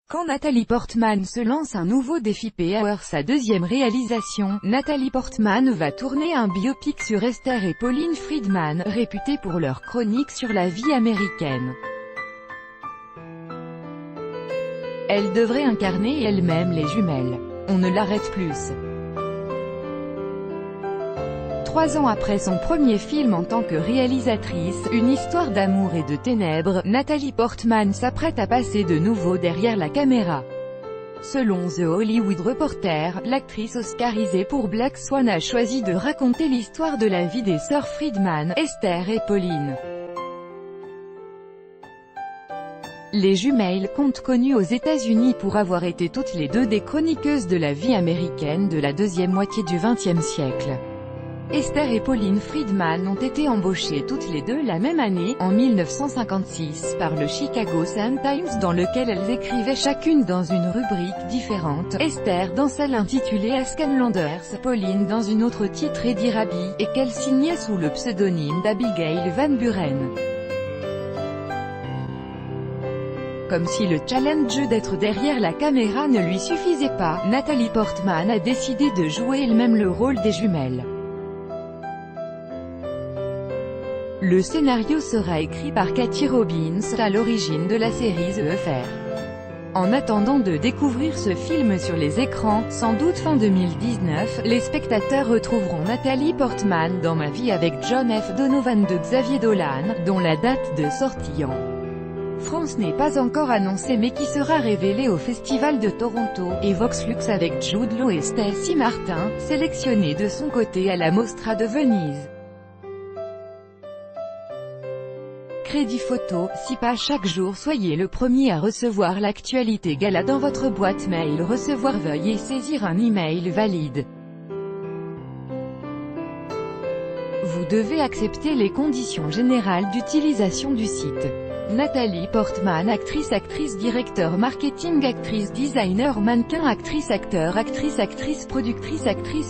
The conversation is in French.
Quand Nathalie Portman se lance un nouveau défi Power, sa deuxième réalisation, Nathalie Portman va tourner un biopic sur Esther et Pauline Friedman, réputées pour leur chronique sur la vie américaine. Elle devrait incarner elle-même les jumelles. On ne l'arrête plus. 3 ans après son premier film en tant que réalisatrice, Une histoire d'amour et de ténèbres, Nathalie Portman s'apprête à passer de nouveau derrière la caméra. Selon The Hollywood Reporter, l'actrice oscarisée pour Black Swan a choisi de raconter l'histoire de la vie des sœurs Friedman, Esther et Pauline. Les jumelles comptent connues aux États-Unis pour avoir été toutes les deux des chroniqueuses de la vie américaine de la deuxième moitié du XXe siècle. Esther et Pauline Friedman ont été embauchées toutes les deux la même année, en 1956, par le Chicago Sun-Times dans lequel elles écrivaient chacune dans une rubrique différente, Esther dans celle intitulée Ask Ann Landers, Pauline dans une autre titrée d'Irabi, et qu'elles signaient sous le pseudonyme d'Abigail Van Buren. Comme si le challenge d'être derrière la caméra ne lui suffisait pas, Nathalie Portman a décidé de jouer elle-même le rôle des jumelles. Le scénario sera écrit par Cathy Robbins, à l'origine de la série The Affair. En attendant de découvrir ce film sur les écrans, sans doute fin 2019, les spectateurs retrouveront Nathalie Portman dans Ma vie avec John F. Donovan de Xavier Dolan, dont la date de sortie en France n'est pas encore annoncée mais qui sera révélée au Festival de Toronto, et Voxlux avec Jude Law et Stacey Martin, sélectionnés de son côté à la Mostra de Venise. Crédit photo, si pas chaque jour soyez le premier à recevoir l'actualité gala dans votre boîte mail. Recevoir, veuillez saisir un email valide. Vous devez accepter les conditions générales d'utilisation du site. Nathalie Portman, actrice, directeur marketing, actrice, designer, mannequin, actrice, acteur, actrice, productrice, actrice.